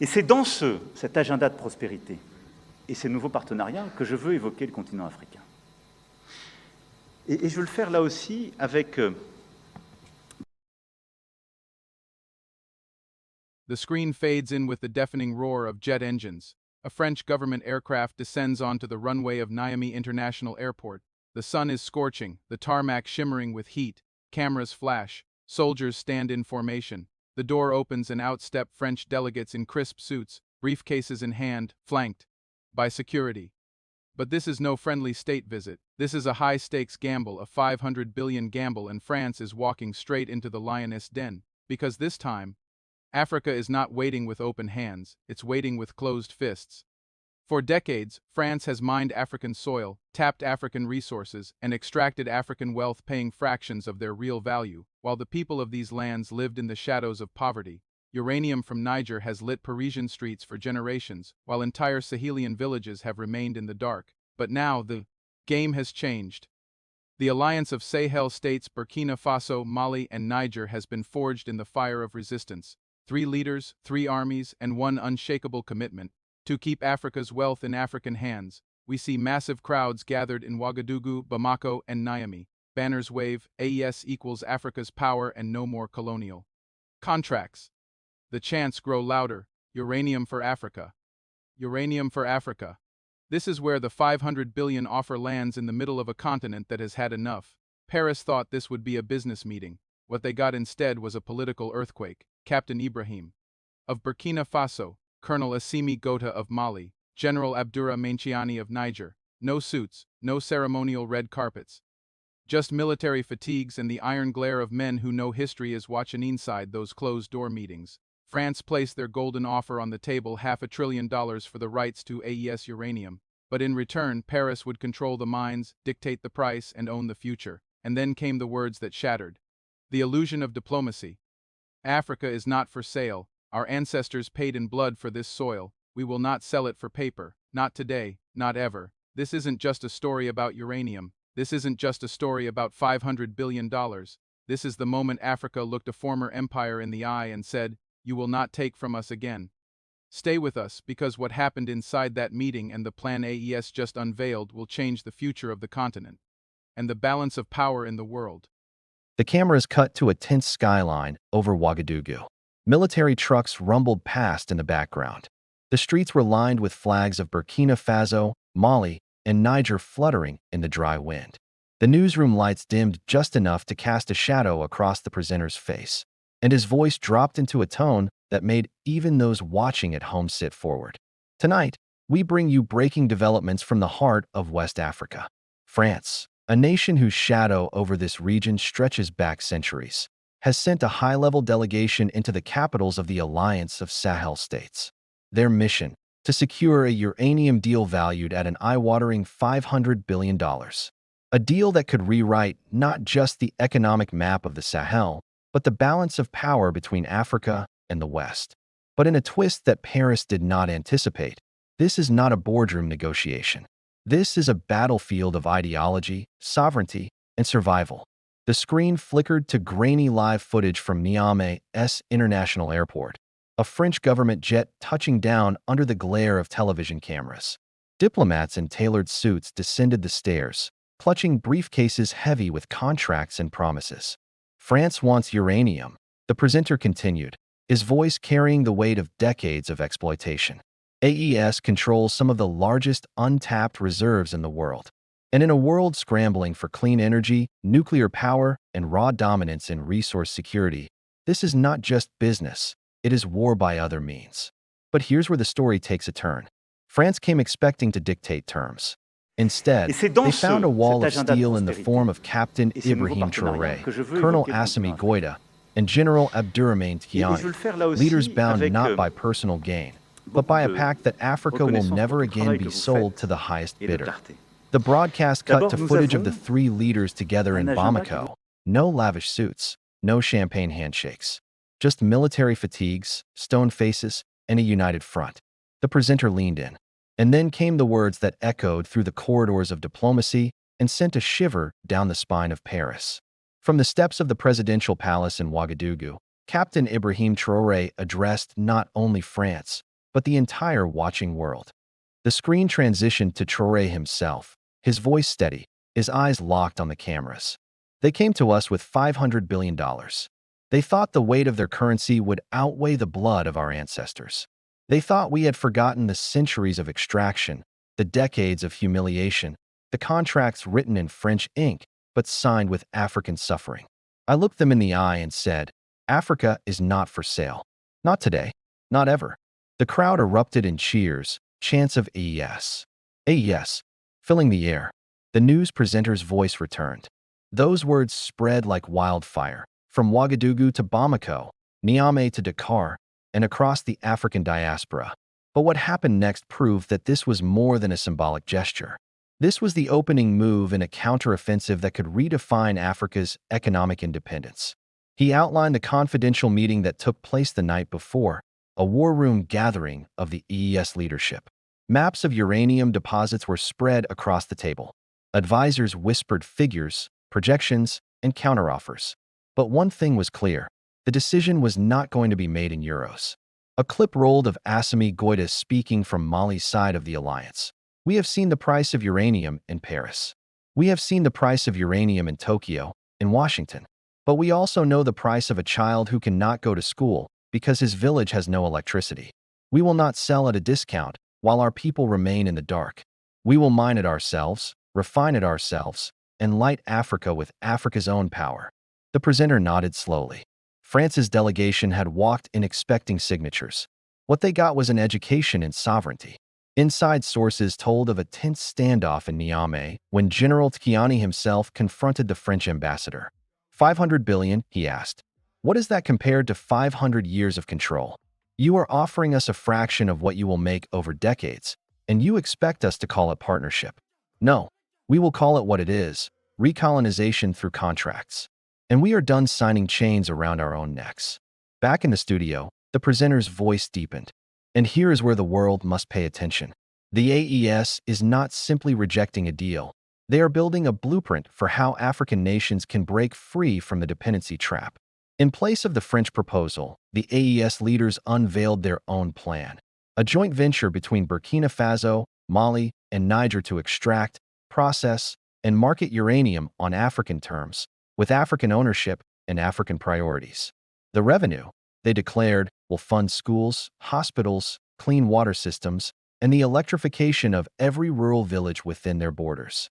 Et c'est dans cet agenda de prospérité et ces nouveaux partenariats que je veux évoquer le continent africain. Et je veux le faire là aussi avec... The screen fades in with the deafening roar of jet engines. A French government aircraft descends onto the runway of Niamey International Airport. The sun is scorching, the tarmac shimmering with heat. Cameras flash. Soldiers stand in formation. The door opens and out step French delegates in crisp suits, briefcases in hand, flanked by security. But this is no friendly state visit. This is a high-stakes gamble, a 500 billion gamble, and France is walking straight into the lioness den. Because this time, Africa is not waiting with open hands, it's waiting with closed fists. For decades, France has mined African soil, tapped African resources, and extracted African wealth, paying fractions of their real value, while the people of these lands lived in the shadows of poverty. Uranium from Niger has lit Parisian streets for generations, while entire Sahelian villages have remained in the dark. But now the game has changed. The alliance of Sahel states Burkina Faso, Mali, and Niger has been forged in the fire of resistance. 3 leaders, 3 armies, and 1 unshakable commitment to keep Africa's wealth in African hands. We see massive crowds gathered in Ouagadougou, Bamako, and Niamey. Banners wave, AES equals Africa's power and no more colonial contracts. The chants grow louder, uranium for Africa. Uranium for Africa. This is where the 500 billion offer lands in the middle of a continent that has had enough. Paris thought this would be a business meeting. What they got instead was a political earthquake. Captain Ibrahim of Burkina Faso, Colonel Assimi Gota of Mali, General Abdurrah Manciani of Niger. No suits, no ceremonial red carpets. Just military fatigues and the iron glare of men who know history is watching inside those closed-door meetings. France placed their golden offer on the table, $500 billion for the rights to AES uranium. But in return, Paris would control the mines, dictate the price, and own the future. And then came the words that shattered the illusion of diplomacy. Africa is not for sale. Our ancestors paid in blood for this soil. We will not sell it for paper. Not today, not ever. This isn't just a story about uranium. This isn't just a story about $500 billion. This is the moment Africa looked a former empire in the eye and said, "You will not take from us again." Stay with us, because what happened inside that meeting and the plan AES just unveiled will change the future of the continent and the balance of power in the world. The cameras cut to a tense skyline over Ouagadougou. Military trucks rumbled past in the background. The streets were lined with flags of Burkina Faso, Mali, and Niger fluttering in the dry wind. The newsroom lights dimmed just enough to cast a shadow across the presenter's face, and his voice dropped into a tone that made even those watching at home sit forward. Tonight, we bring you breaking developments from the heart of West Africa. France, a nation whose shadow over this region stretches back centuries, has sent a high-level delegation into the capitals of the Alliance of Sahel States. Their mission: to secure a uranium deal valued at an eye-watering $500 billion. A deal that could rewrite not just the economic map of the Sahel, but the balance of power between Africa and the West. But in a twist that Paris did not anticipate, this is not a boardroom negotiation. This is a battlefield of ideology, sovereignty, and survival. The screen flickered to grainy live footage from Niamey's International Airport, a French government jet touching down under the glare of television cameras. Diplomats in tailored suits descended the stairs, clutching briefcases heavy with contracts and promises. France wants uranium, the presenter continued, his voice carrying the weight of decades of exploitation. AES controls some of the largest untapped reserves in the world. And in a world scrambling for clean energy, nuclear power, and raw dominance in resource security, this is not just business, it is war by other means. But here's where the story takes a turn. France came expecting to dictate terms. Instead, they found a wall of steel in the form of Captain Ibrahim Traoré, Colonel Assimi Goïta, and General Abdurrah Manciani, leaders bound not by personal gain, but by a pact that Africa will never again be sold to the highest bidder. The broadcast cut to footage of the 3 leaders together in Bamako. No lavish suits, no champagne handshakes. Just military fatigues, stone faces, and a united front. The presenter leaned in. And then came the words that echoed through the corridors of diplomacy and sent a shiver down the spine of Paris. From the steps of the presidential palace in Ouagadougou, Captain Ibrahim Traoré addressed not only France, but the entire watching world. The screen transitioned to Traoré himself, his voice steady, his eyes locked on the cameras. They came to us with $500 billion. They thought the weight of their currency would outweigh the blood of our ancestors. They thought we had forgotten the centuries of extraction, the decades of humiliation, the contracts written in French ink but signed with African suffering. I looked them in the eye and said, Africa is not for sale. Not today. Not ever. The crowd erupted in cheers, chants of AES. AES, filling the air. The news presenter's voice returned. Those words spread like wildfire, from Ouagadougou to Bamako, Niamey to Dakar, and across the African diaspora. But what happened next proved that this was more than a symbolic gesture. This was the opening move in a counteroffensive that could redefine Africa's economic independence. He outlined the confidential meeting that took place the night before, a war room gathering of the AES leadership. Maps of uranium deposits were spread across the table. Advisors whispered figures, projections, and counteroffers. But one thing was clear. The decision was not going to be made in euros. A clip rolled of Assimi Goïta speaking from Mali's side of the alliance. We have seen the price of uranium in Paris. We have seen the price of uranium in Tokyo, in Washington. But we also know the price of a child who cannot go to school because his village has no electricity. We will not sell at a discount while our people remain in the dark. We will mine it ourselves, refine it ourselves, and light Africa with Africa's own power. The presenter nodded slowly. France's delegation had walked in expecting signatures. What they got was an education in sovereignty. Inside sources told of a tense standoff in Niamey when General Tchiani himself confronted the French ambassador. 500 billion, he asked. What is that compared to 500 years of control? You are offering us a fraction of what you will make over decades, and you expect us to call it partnership. No, we will call it what it is, recolonization through contracts. And we are done signing chains around our own necks. Back in the studio, the presenter's voice deepened. And here is where the world must pay attention. The AES is not simply rejecting a deal. They are building a blueprint for how African nations can break free from the dependency trap. In place of the French proposal, the AES leaders unveiled their own plan. A joint venture between Burkina Faso, Mali, and Niger to extract, process, and market uranium on African terms, with African ownership and African priorities. The revenue, they declared, will fund schools, hospitals, clean water systems, and the electrification of every rural village within their borders.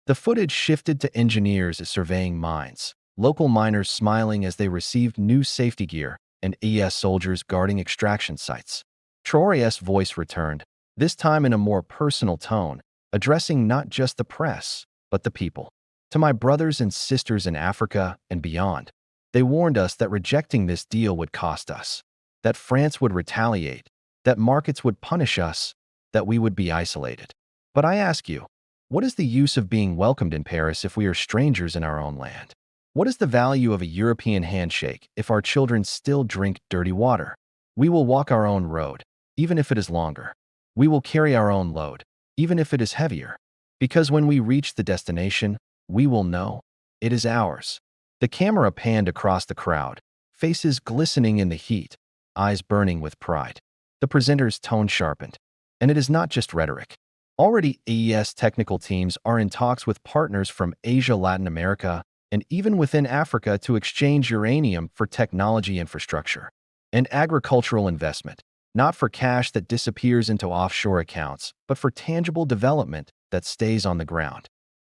The footage shifted to engineers surveying mines, local miners smiling as they received new safety gear, and AES soldiers guarding extraction sites. Traoré's voice returned, this time in a more personal tone, addressing not just the press, but the people. To my brothers and sisters in Africa and beyond, they warned us that rejecting this deal would cost us, that France would retaliate, that markets would punish us, that we would be isolated. But I ask you, what is the use of being welcomed in Paris if we are strangers in our own land? What is the value of a European handshake if our children still drink dirty water? We will walk our own road, even if it is longer. We will carry our own load, even if it is heavier. Because when we reach the destination, we will know it is ours. The camera panned across the crowd, faces glistening in the heat, eyes burning with pride. The presenter's tone sharpened. And it is not just rhetoric. Already, AES technical teams are in talks with partners from Asia, Latin America, and even within Africa to exchange uranium for technology infrastructure and agricultural investment, not for cash that disappears into offshore accounts, but for tangible development that stays on the ground.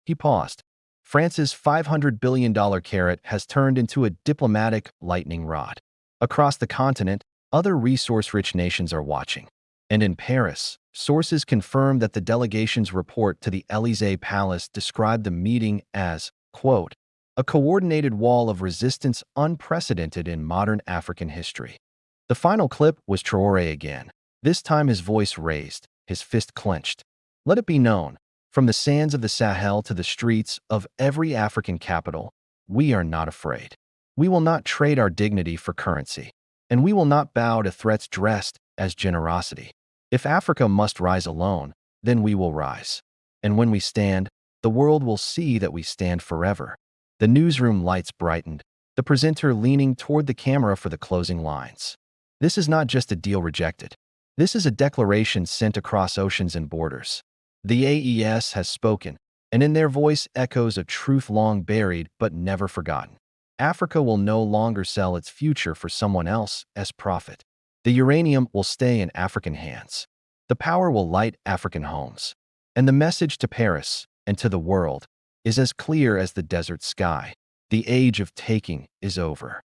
He paused. France's $500 billion carrot has turned into a diplomatic lightning rod. Across the continent, other resource-rich nations are watching. And in Paris, sources confirm that the delegation's report to the Élysée Palace described the meeting as, quote, a coordinated wall of resistance unprecedented in modern African history. The final clip was Traoré again. This time his voice raised, his fist clenched. Let it be known, from the sands of the Sahel to the streets of every African capital, we are not afraid. We will not trade our dignity for currency, and we will not bow to threats dressed as generosity. If Africa must rise alone, then we will rise. And when we stand, the world will see that we stand forever. The newsroom lights brightened, the presenter leaning toward the camera for the closing lines. This is not just a deal rejected. This is a declaration sent across oceans and borders. The AES has spoken, and in their voice echoes a truth long buried but never forgotten. Africa will no longer sell its future for someone else as profit. The uranium will stay in African hands. The power will light African homes. And the message to Paris and to the world is as clear as the desert sky. The age of taking is over.